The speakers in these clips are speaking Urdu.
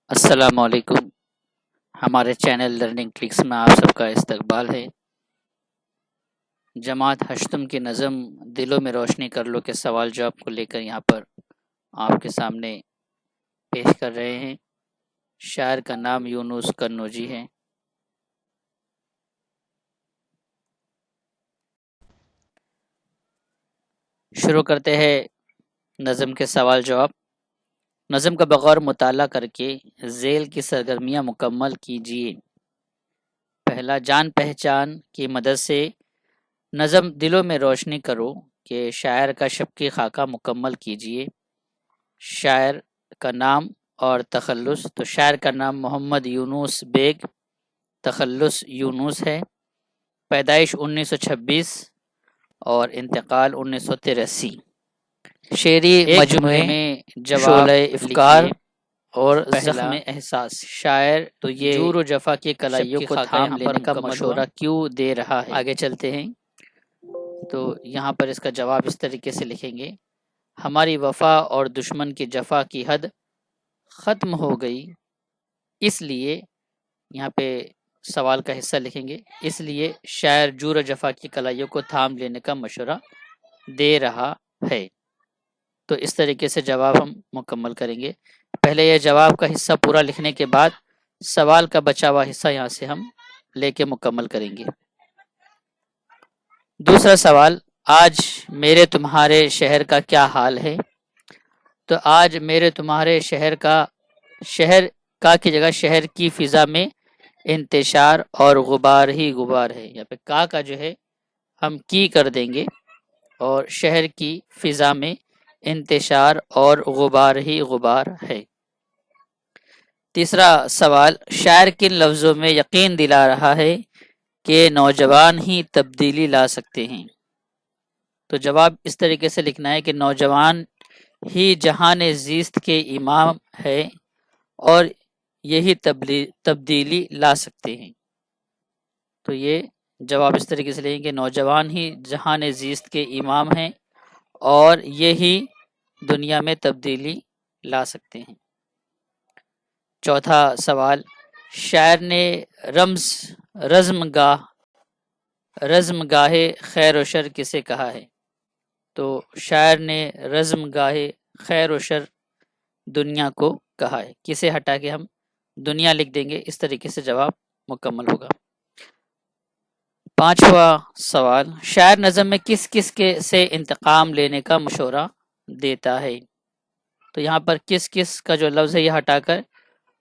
السلام علیکم۔ ہمارے چینل لرننگ کلکس میں آپ سب کا استقبال ہے۔ جماعت ہشتم کی نظم دلوں میں روشنی کر لو کے سوال جواب کو لے کر یہاں پر آپ کے سامنے پیش کر رہے ہیں۔ شاعر کا نام یونس قنوجی ہے۔ شروع کرتے ہیں نظم کے سوال جواب۔ نظم کا بغور مطالعہ کر کے ذیل کی سرگرمیاں مکمل کیجیے۔ پہلا، جان پہچان کی مدد سے نظم دلوں میں روشنی کرو کہ شاعر کا شبکی خاکہ مکمل کیجیے۔ شاعر کا نام اور تخلص، تو شاعر کا نام محمد یونس بیگ، تخلص یونس ہے، پیدائش 1926 اور انتقال 1983۔ شعری مجموعے میں جواب افکار اور زخم احساس۔ شاعر تو یہ جور و جفا کی کلائیوں کو تھام لینے کا مشورہ کیوں دے رہا ہے؟ آگے چلتے ہیں تو یہاں پر اس کا جواب اس طریقے سے لکھیں گے: ہماری وفا اور دشمن کی جفا کی حد ختم ہو گئی، اس لیے یہاں پہ سوال کا حصہ لکھیں گے، اس لیے شاعر جور و جفا کی کلائیوں کو تھام لینے کا مشورہ دے رہا ہے۔ تو اس طریقے سے جواب ہم مکمل کریں گے۔ پہلے یہ جواب کا حصہ پورا لکھنے کے بعد سوال کا بچا ہوا حصہ یہاں سے ہم لے کے مکمل کریں گے۔ دوسرا سوال، آج میرے تمہارے شہر کا کیا حال ہے؟ تو آج میرے تمہارے شہر کا کی جگہ شہر کی فضا میں انتشار اور غبار ہی غبار ہے۔ یہاں پہ کا جو ہے ہم کی کر دیں گے اور شہر کی فضا میں انتشار اور غبار ہی غبار ہے۔ تیسرا سوال، شاعر کن لفظوں میں یقین دلا رہا ہے کہ نوجوان ہی تبدیلی لا سکتے ہیں؟ تو جواب اس طریقے سے لکھنا ہے کہ نوجوان ہی جہان زیست کے امام ہے اور یہی تبدیلی لا سکتے ہیں۔ تو یہ جواب اس طریقے سے لیں گے: نوجوان ہی جہان زیست کے امام ہیں اور یہی دنیا میں تبدیلی لا سکتے ہیں۔ چوتھا سوال، شاعر نے رزم گاہے خیر و شر کسے کہا ہے؟ تو شاعر نے رزم گاہے خیر و شر دنیا کو کہا ہے، کسے ہٹا کے ہم دنیا لکھ دیں گے، اس طریقے سے جواب مکمل ہوگا۔ پانچواں سوال، شاعر نظم میں کس کس کے سے انتقام لینے کا مشورہ دیتا ہے؟ تو یہاں پر کس کس کا جو لفظ ہے یہ ہٹا کر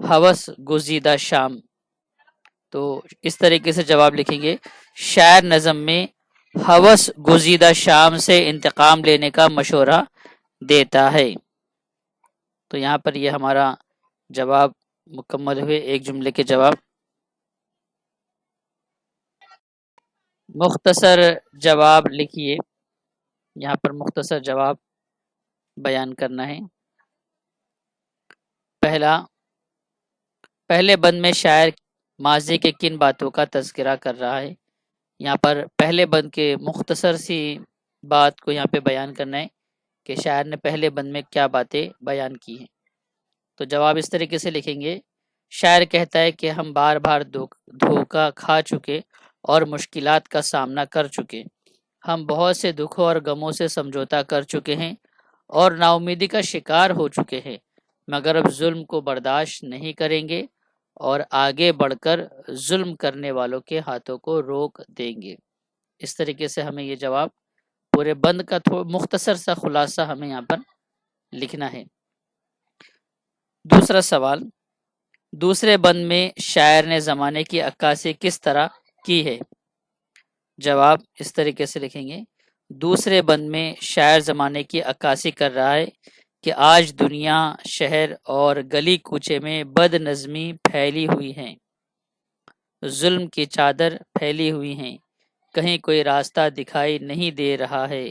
ہوس گزیدہ شام، تو اس طریقے سے جواب لکھیں گے: شاعر نظم میں ہوس گزیدہ شام سے انتقام لینے کا مشورہ دیتا ہے۔ تو یہاں پر یہ ہمارا جواب مکمل ہوئے۔ ایک جملے کے جواب، مختصر جواب لکھیے۔ یہاں پر مختصر جواب بیان کرنا ہے۔ پہلے بند میں شاعر ماضی کے کن باتوں کا تذکرہ کر رہا ہے؟ یہاں پر پہلے بند کے مختصر سی بات کو یہاں پہ بیان کرنا ہے کہ شاعر نے پہلے بند میں کیا باتیں بیان کی ہیں۔ تو جواب اس طریقے سے لکھیں گے: شاعر کہتا ہے کہ ہم بار بار دھوکہ کھا چکے اور مشکلات کا سامنا کر چکے، ہم بہت سے دکھوں اور غموں سے سمجھوتا کر چکے ہیں اور نا امیدی کا شکار ہو چکے ہیں، مگر اب ظلم کو برداشت نہیں کریں گے اور آگے بڑھ کر ظلم کرنے والوں کے ہاتھوں کو روک دیں گے۔ اس طریقے سے ہمیں یہ جواب پورے بند کا مختصر سا خلاصہ ہمیں یہاں پر لکھنا ہے۔ دوسرا سوال، دوسرے بند میں شاعر نے زمانے کی عکاسی کس طرح کی ہے؟ جواب اس طریقے سے لکھیں گے: دوسرے بند میں شاعر زمانے کی عکاسی کر رہا ہے کہ آج دنیا، شہر اور گلی کوچے میں بد نظمی پھیلی ہوئی ہے، ظلم کی چادر پھیلی ہوئی ہیں، کہیں کوئی راستہ دکھائی نہیں دے رہا ہے،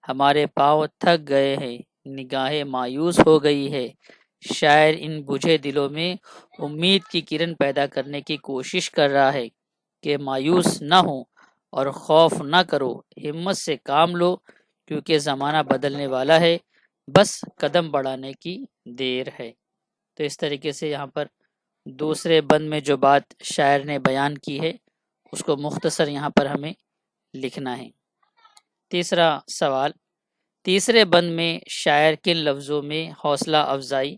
ہمارے پاؤں تھک گئے ہیں، نگاہیں مایوس ہو گئی ہے۔ شاعر ان بجھے دلوں میں امید کی کرن پیدا کرنے کی کوشش کر رہا ہے کہ مایوس نہ ہو اور خوف نہ کرو، ہمت سے کام لو، کیونکہ زمانہ بدلنے والا ہے، بس قدم بڑھانے کی دیر ہے۔ تو اس طریقے سے یہاں پر دوسرے بند میں جو بات شاعر نے بیان کی ہے اس کو مختصر یہاں پر ہمیں لکھنا ہے۔ تیسرا سوال، تیسرے بند میں شاعر کن لفظوں میں حوصلہ افزائی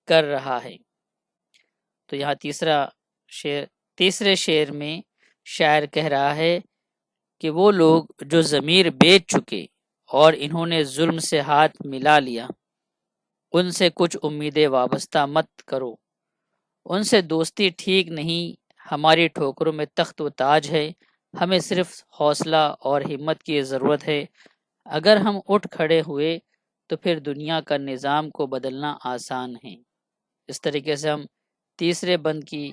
کر رہا ہے؟ تو یہاں تیسرے شعر میں شاعر کہہ رہا ہے کہ وہ لوگ جو ضمیر بیچ چکے اور انہوں نے ظلم سے ہاتھ ملا لیا، ان سے کچھ امیدیں وابستہ مت کرو، ان سے دوستی ٹھیک نہیں، ہماری ٹھوکروں میں تخت و تاج ہے، ہمیں صرف حوصلہ اور ہمت کی ضرورت ہے، اگر ہم اٹھ کھڑے ہوئے تو پھر دنیا کا نظام کو بدلنا آسان ہے۔ اس طریقے سے ہم تیسرے بند کی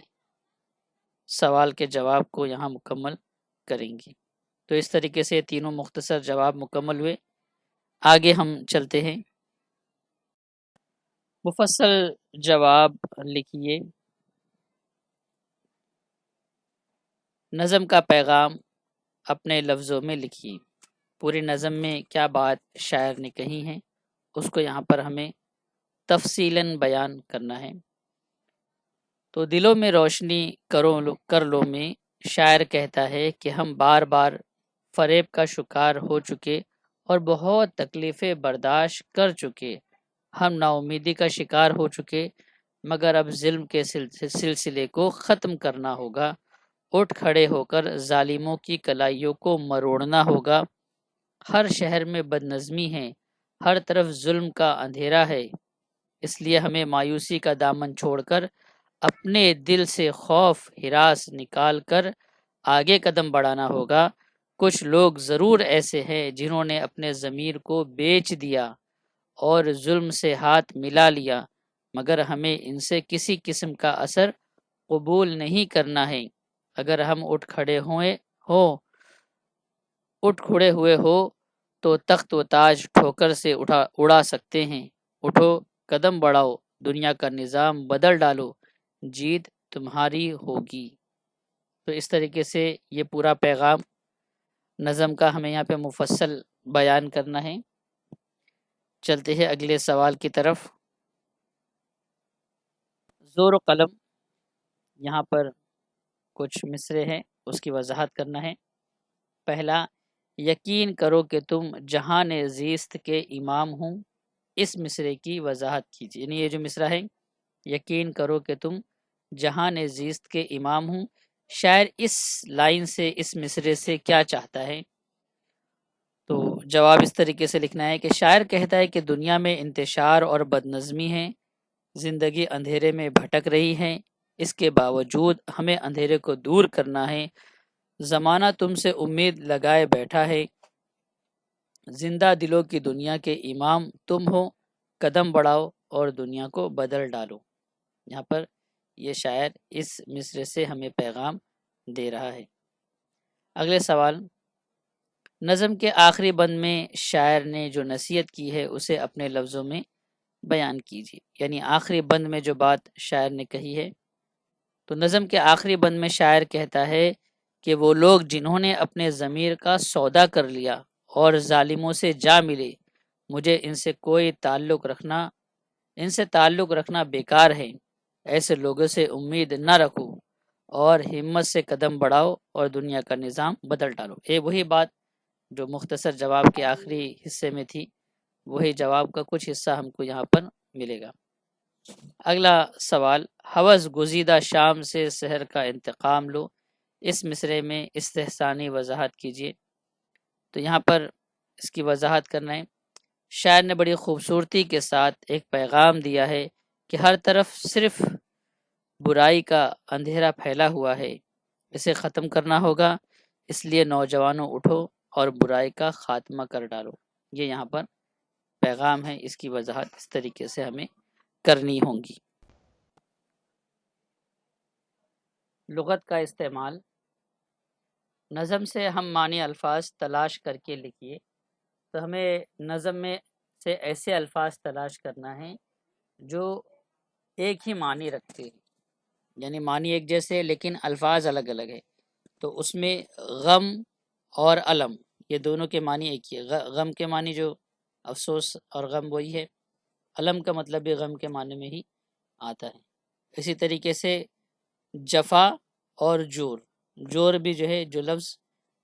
سوال کے جواب کو یہاں مکمل کریں گے۔ تو اس طریقے سے تینوں مختصر جواب مکمل ہوئے۔ آگے ہم چلتے ہیں۔ مفصل جواب لکھیے۔ نظم کا پیغام اپنے لفظوں میں لکھیے۔ پوری نظم میں کیا بات شاعر نے کہی ہے اس کو یہاں پر ہمیں تفصیلاً بیان کرنا ہے۔ تو دلوں میں روشنی کر لو میں شاعر کہتا ہے کہ ہم بار بار فریب کا شکار ہو چکے اور بہت تکلیفیں برداشت کر چکے، ہم نا امیدی کا شکار ہو چکے، مگر اب ظلم کے سلسلے کو ختم کرنا ہوگا، اٹھ کھڑے ہو کر ظالموں کی کلائیوں کو مروڑنا ہوگا۔ ہر شہر میں بدنظمی ہے، ہر طرف ظلم کا اندھیرا ہے، اس لیے ہمیں مایوسی کا دامن چھوڑ کر اپنے دل سے خوف ہراس نکال کر آگے قدم بڑھانا ہوگا۔ کچھ لوگ ضرور ایسے ہیں جنہوں نے اپنے ضمیر کو بیچ دیا اور ظلم سے ہاتھ ملا لیا، مگر ہمیں ان سے کسی قسم کا اثر قبول نہیں کرنا ہے۔ اگر ہم اٹھ کھڑے ہوئے ہو تو تخت و تاج ٹھوکر سے اڑا سکتے ہیں، اٹھو قدم بڑھاؤ، دنیا کا نظام بدل ڈالو، جیت تمہاری ہوگی۔ تو اس طریقے سے یہ پورا پیغام نظم کا ہمیں یہاں پہ مفصل بیان کرنا ہے۔ چلتے ہیں اگلے سوال کی طرف۔ زور و قلم، یہاں پر کچھ مصرے ہیں اس کی وضاحت کرنا ہے۔ پہلا، یقین کرو کہ تم جہان زیست کے امام ہوں، اس مصرے کی وضاحت کیجیے۔ یعنی یہ جو مصرع ہے، یقین کرو کہ تم جہان زیست کے امام ہوں، شاعر اس لائن سے، اس مصرے سے کیا چاہتا ہے؟ تو جواب اس طریقے سے لکھنا ہے کہ شاعر کہتا ہے کہ دنیا میں انتشار اور بدنظمی ہے، زندگی اندھیرے میں بھٹک رہی ہے، اس کے باوجود ہمیں اندھیرے کو دور کرنا ہے، زمانہ تم سے امید لگائے بیٹھا ہے، زندہ دلوں کی دنیا کے امام تم ہو، قدم بڑھاؤ اور دنیا کو بدل ڈالو۔ یہاں پر یہ شاعر اس مصرے سے ہمیں پیغام دے رہا ہے۔ اگلے سوال، نظم کے آخری بند میں شاعر نے جو نصیحت کی ہے اسے اپنے لفظوں میں بیان کیجیے۔ یعنی آخری بند میں جو بات شاعر نے کہی ہے، تو نظم کے آخری بند میں شاعر کہتا ہے کہ وہ لوگ جنہوں نے اپنے ضمیر کا سودا کر لیا اور ظالموں سے جا ملے، مجھے ان سے تعلق رکھنا بیکار ہے، ایسے لوگوں سے امید نہ رکھو اور ہمت سے قدم بڑھاؤ اور دنیا کا نظام بدل ڈالو۔ یہ وہی بات جو مختصر جواب کے آخری حصے میں تھی، وہی جواب کا کچھ حصہ ہم کو یہاں پر ملے گا۔ اگلا سوال، ہوس گزیدہ شام سے سحر کا انتقام لو، اس مصرے میں استحسانی وضاحت کیجیے۔ تو یہاں پر اس کی وضاحت کرنا ہے، شاعر نے بڑی خوبصورتی کے ساتھ ایک پیغام دیا ہے کہ ہر طرف صرف برائی کا اندھیرا پھیلا ہوا ہے، اسے ختم کرنا ہوگا، اس لیے نوجوانوں اٹھو اور برائی کا خاتمہ کر ڈالو۔ یہ یہاں پر پیغام ہے، اس کی وضاحت اس طریقے سے ہمیں کرنی ہوگی۔ لغت کا استعمال، نظم سے ہم معنی الفاظ تلاش کر کے لکھیے۔ تو ہمیں نظم میں سے ایسے الفاظ تلاش کرنا ہے جو ایک ہی معنی رکھتے ہیں، یعنی معنی ایک جیسے لیکن الفاظ الگ الگ ہے۔ تو اس میں غم اور علم، یہ دونوں کے معنی ایک ہی ہے۔ غم کے معنی جو افسوس اور غم وہی ہے، علم کا مطلب بھی غم کے معنی میں ہی آتا ہے۔ اسی طریقے سے جفا اور جور بھی جو ہے جو لفظ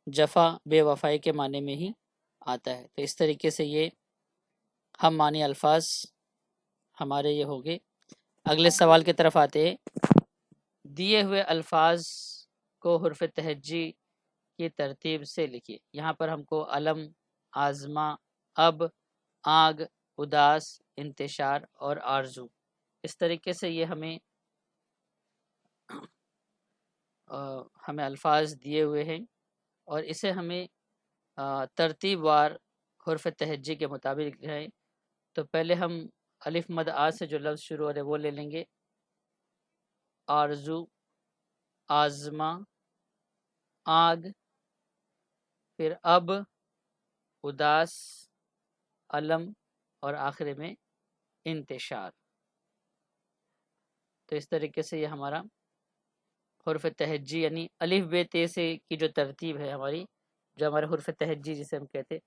جفا بے وفائی کے معنی میں ہی آتا ہے۔ تو اس طریقے سے یہ ہم معنی الفاظ ہمارے یہ ہو گئے۔ اگلے سوال کی طرف آتے ہیں۔ دیے ہوئے الفاظ کو حرف تہجی کی ترتیب سے لکھیے۔ یہاں پر ہم کو علم، آزما، اب، آگ، اداس، انتشار اور آرزو، اس طریقے سے یہ ہمیں الفاظ دیے ہوئے ہیں اور اسے ہمیں ترتیب وار حرف تہجی کے مطابق لکھنا ہے۔ تو پہلے ہم الف مد آ سے جو لفظ شروع ہو رہے وہ لے لیں گے۔ آرزو، آزما، آگ، پھر اب، اداس، علم اور آخر میں انتشار۔ تو اس طریقے سے یہ ہمارا حرف تہجی یعنی الف بے تے سے کی جو ترتیب ہے ہماری، جو ہمارے حرف تہجی جسے ہم کہتے،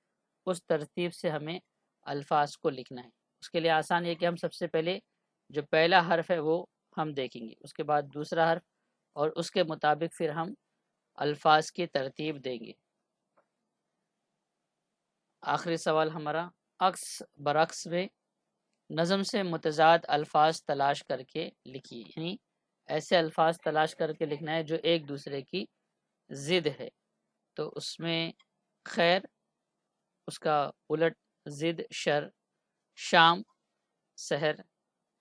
اس ترتیب سے ہمیں الفاظ کو لکھنا ہے۔ اس کے لیے آسان یہ کہ ہم سب سے پہلے جو پہلا حرف ہے وہ ہم دیکھیں گے، اس کے بعد دوسرا حرف، اور اس کے مطابق پھر ہم الفاظ کی ترتیب دیں گے۔ آخری سوال ہمارا عکس برعکس میں نظم سے متضاد الفاظ تلاش کر کے لکھیے، یعنی ایسے الفاظ تلاش کر کے لکھنا ہے جو ایک دوسرے کی ضد ہے۔ تو اس میں خیر، اس کا الٹ ضد شر، شام سحر،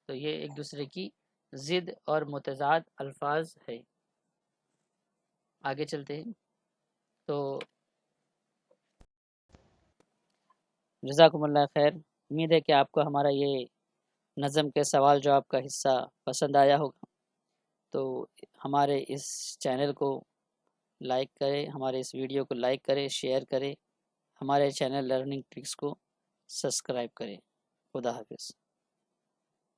تو یہ ایک دوسرے کی ضد اور متضاد الفاظ ہے۔ آگے چلتے ہیں۔ تو جزاکم اللہ خیر، امید ہے کہ آپ کو ہمارا یہ نظم کے سوال جواب کا حصہ پسند آیا ہوگا۔ تو ہمارے اس چینل کو لائک کریں، ہمارے اس ویڈیو کو لائک کریں، شیئر کریں، ہمارے چینل لرننگ ٹرکس کو سبسکرائب کریں۔ خدا حافظ۔